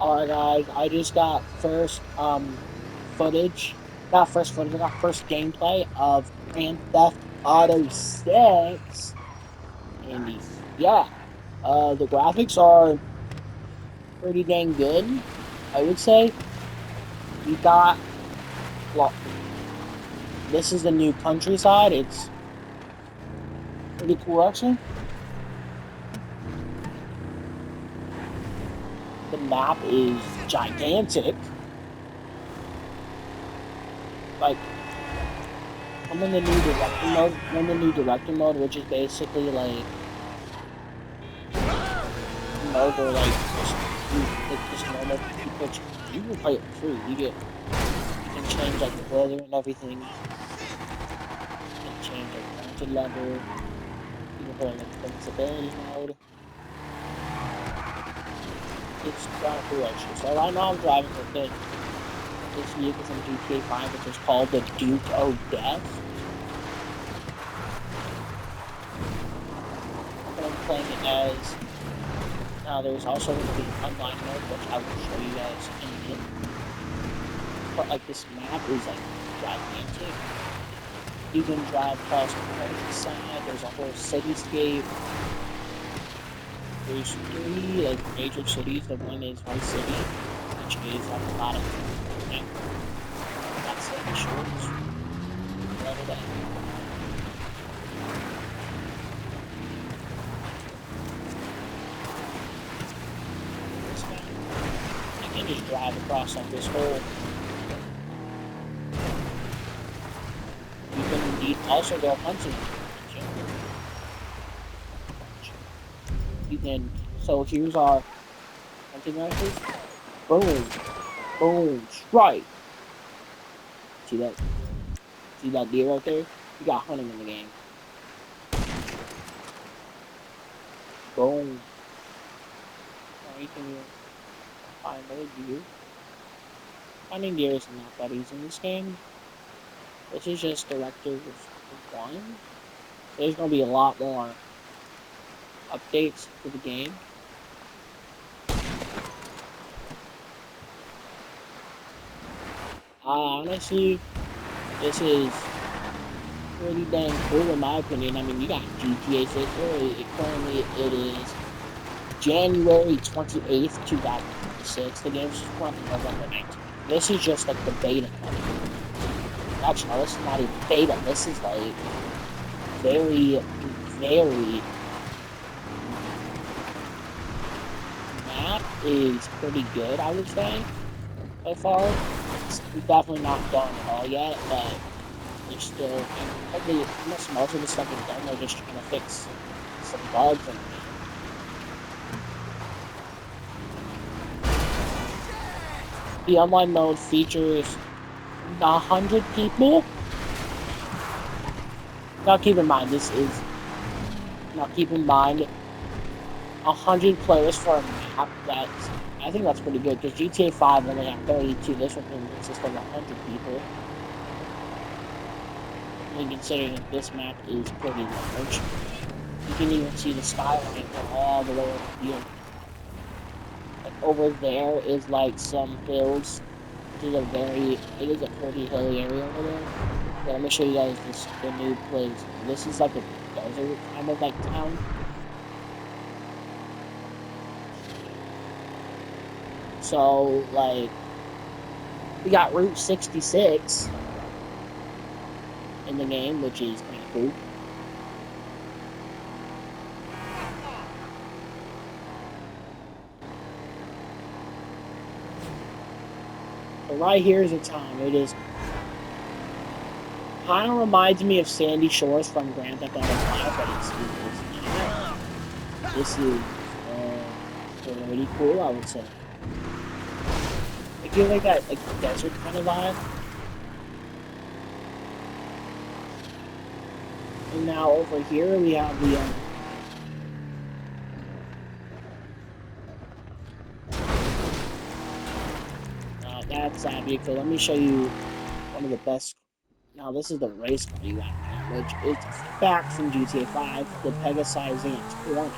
Alright guys, I just got footage. Not first footage, I got first gameplay of Grand Theft Auto 6. And yeah, the graphics are pretty dang good, I would say. You got, well, this is the new countryside. It's pretty cool actually. The map is gigantic. Like, I'm in the new director mode. I'm in the new director mode, which is basically like mode where like just normal people. You can play it for free. You can change like the weather and everything. You can change like mountain level. You can put in like invincibility mode. It's kind of cool actually. So right now I'm driving with this vehicle from GTA 5, which is called the Duke of Death. And I'm playing it as. Now there's also going to be online mode, which I will show you guys in a minute. But like this map is like gigantic. You can drive across the countryside. There's a whole cityscape. There's three like major cities. The one is Vice City, which is like a lot of yeah, that's like shorts. Whatever that. This map. You can just drive across like this whole. You can indeed also go hunting. You can. So here's our hunting rifles. Boom, boom, strike. See that? See that deer right there? You got hunting in the game. Boom. Now you can find other deer. Finding deer is not that easy in this game. This is just Directive 1. There's going to be a lot more updates to the game. Honestly, this is pretty dang cool in my opinion. I mean, you got GTA 6. Currently, it is January 28th, 2026. The game's running November 19th. This is just like the beta coming. Actually, no, this is not even beta. This is like very, very. Map is pretty good, I would say, so far. We're definitely not done at all yet, but there's still. Probably most of the stuff is done. They're just trying to fix some bugs and. The online mode features 100 people. Now keep in mind, this is. Now keep in mind, 100 players for a map. I think that's pretty good because GTA 5 only had 32. This one consists of 100 people. And considering that this map is pretty large, you can even see the skyline from all the way over here. Like over there is like some hills. It is a pretty hilly area over there. But let me show you guys the new place. This is like a desert kind of like town. So like we got Route 66 in the game, which is kind of cool. But right here is a town. It is kind of reminds me of Sandy Shores from Grand Theft Auto 5, but it's not. This is pretty cool, I would say. I feel like that like desert kind of vibe. And now over here we have the that's that vehicle. Let me show you one of the best. Now this is the race car you got here, which is back from GTA 5, the Pegasus 20.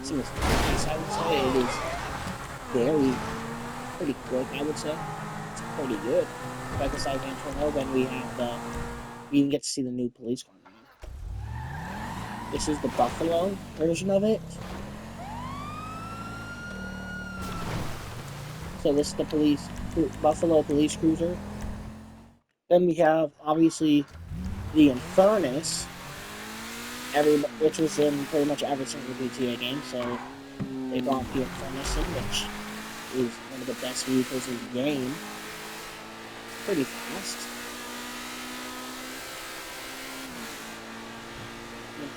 Seems nice, I would say. It is pretty quick, I would say. It's pretty good. Right beside Gran Torino, then we even get to see the new police car now. This is the Buffalo version of it. So this is the Buffalo police cruiser. Then we have, obviously, the Infernus, which was in pretty much every single GTA game, so they brought the Infernus in, which is one of the best vehicles in the game. Pretty fast.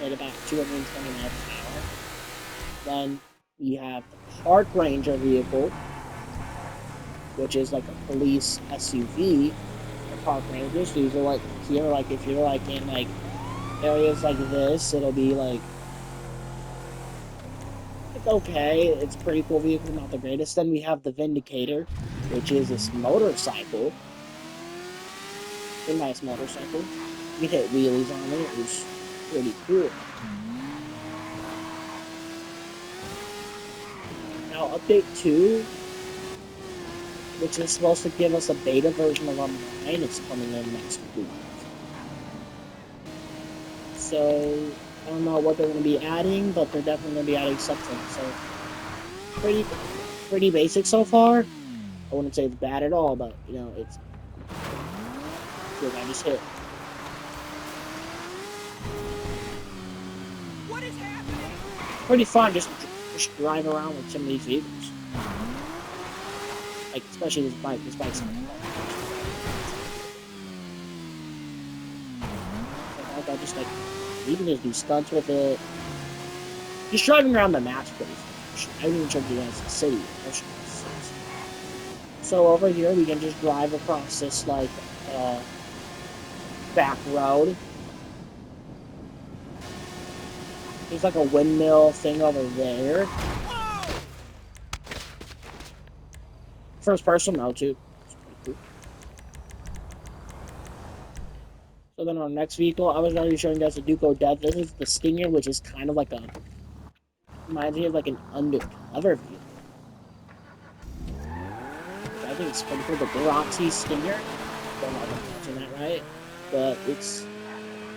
At about 220 miles an hour. Then we have the Park Ranger vehicle, which is like a police SUV. The Park Rangers, these are like here, like if you're like in like areas like this, it'll be like it's okay. It's a pretty cool vehicle, not the greatest. Then we have the Vindicator, which is this motorcycle. A nice motorcycle. You can hit wheelies on it. It was pretty cool. Now, update 2, which is supposed to give us a beta version of online, it's coming in next week. So, I don't know what they're going to be adding, but they're definitely going to be adding something. So, pretty basic so far. I wouldn't say it's bad at all, but, you know, it's good. I just hit. What is happening? Pretty fun, just drive around with some of these vehicles. Like, especially this bike. This bike's I just like, you can just do stunts with it. Just driving around the map's pretty fun. I haven't even showed you guys the city. So over here, we can just drive across this, like, back road. There's like a windmill thing over there. Whoa! First person now too. It's pretty cool. So then our next vehicle, I was already showing you guys the Duco Death. This is the Stinger, which is kind of like reminds me of like an undercover vehicle. I think it's pretty cool. The Grazi Stinger. Don't know if I'm pronouncing that right, but it's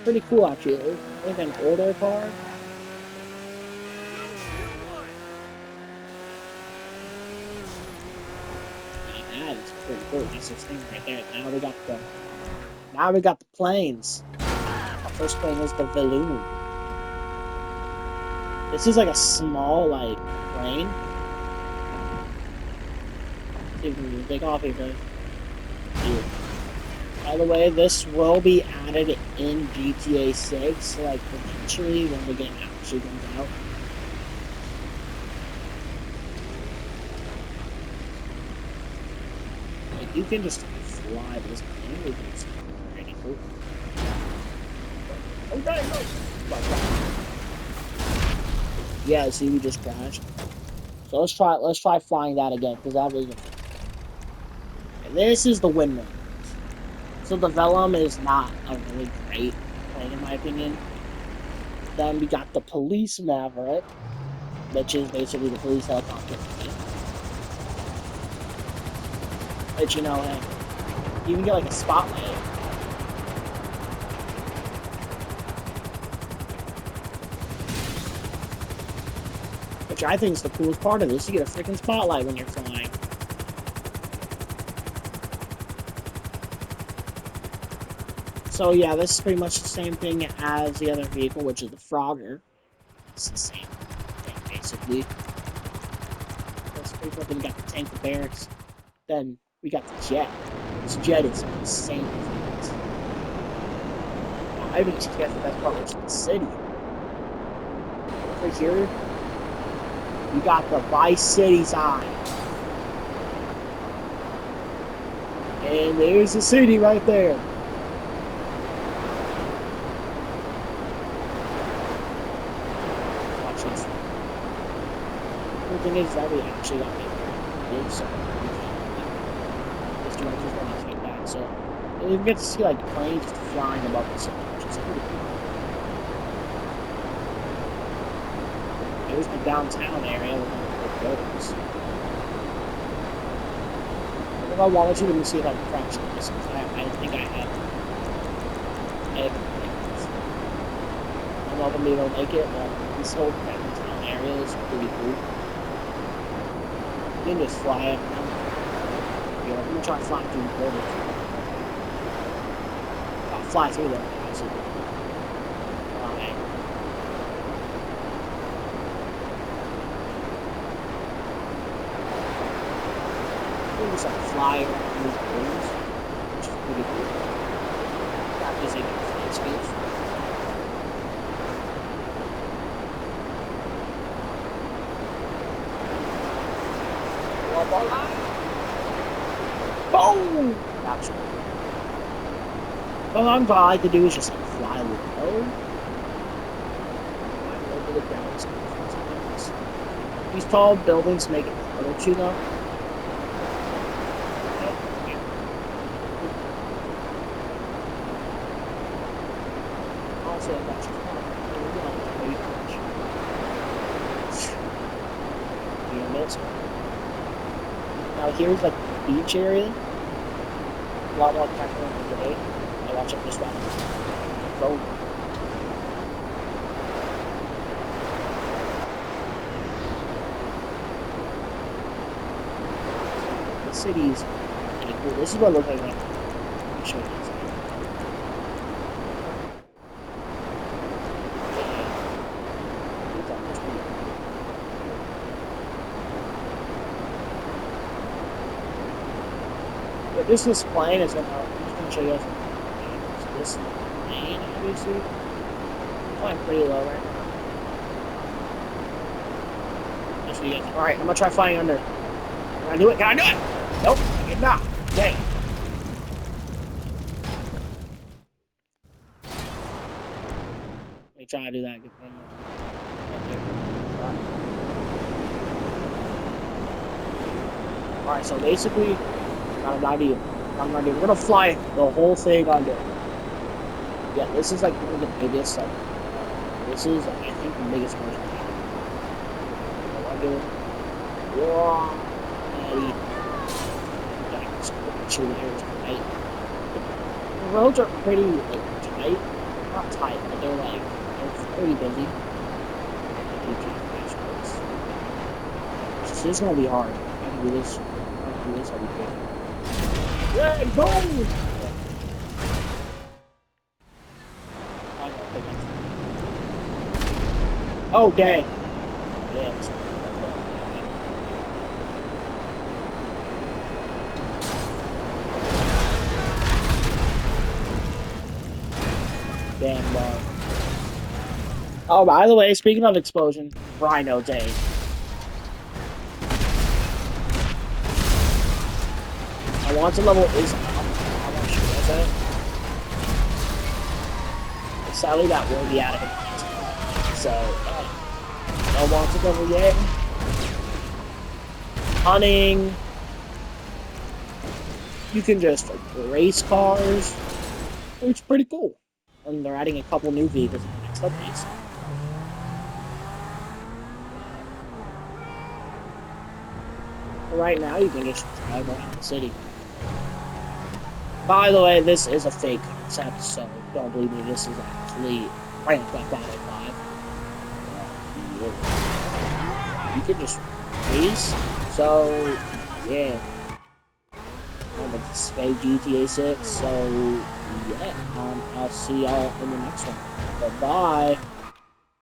pretty cool actually. It's like an older car. It's pretty cool. That's this thing right there. Now we got the planes. Our first plane is the Valoon. This is like a small like plane. See if we can take off here, guys. By the way, this will be added in GTA 6, like eventually when the game actually comes out. You can just fly this plane, which is pretty cool. Okay, go! Yeah, see, we just crashed. So let's try flying that again, because that was. And this is the windmill. So the Velum is not a really great plane, in my opinion. Then we got the Police Maverick, which is basically the police helicopter. But you know, you can get like a spotlight. Which I think is the coolest part of this. You get a freaking spotlight when you're flying. So yeah, this is pretty much the same thing as the other vehicle, which is the Frogger. It's the same thing, basically. That's pretty cool. Then we got the tank, the barracks. Then we got the jet. This jet is insane. I think the best part was the city. Over here, we got the Vice City sign. And there's the city right there. Watch this. The thing is that we actually got big, so so you get to see like planes just flying above the city, which is pretty cool. There's the downtown area with the buildings. I wanted to, let me see if I can crash this. I think I have. I have things. I'm not gonna be able to make it, but this whole town area is pretty cool. You can just fly it. I'm gonna try to fly through the building. I'll fly through them. Alright. Just like fly around these buildings, which is pretty cool. Practicing flight skills. Boom! Gotcha. Well, all I like to do is just like fly low. Fly over the ground. These tall buildings make it harder to though. Also, I got you. Now here's like the beach area. A lot more capital in the day. I watch it this way. Go. The city's pretty cool. This is what it looks like. Let me show you this. This is plane is I'm just gonna show you guys. So this is the plane, obviously. I'm flying pretty low right now. Just so you guys. Alright, I'm gonna try flying under. Can I do it? Can I do it? Nope, I cannot. Dang. Let me try to do that. Good thing. Alright, so basically got an idea. We're gonna fly the whole thing under. Yeah, this is like one of the biggest. Like, this is, I think, the biggest version. Under. Whoa, Eddie. Tight. The roads are pretty like tight. Not tight, but they're pretty busy. This is gonna be hard. I can do this. I'll be good. Yeah, go! Okay. Yeah. Damn, oh, by the way, speaking of explosion, Rhino Day. I want to level is up. I'm not sure about that. Sadly, that will be out of it. So, I want to level yet. Hunting. You can just like, race cars. It's pretty cool. And they're adding a couple new vehicles in the next updates. Right now, you can just drive around the city. By the way, this is a fake concept, so don't believe me, this is actually Grand Theft Auto 5. You can just race, so yeah. I'm going to stay GTA 6, so yeah, I'll see y'all in the next one. Bye-bye.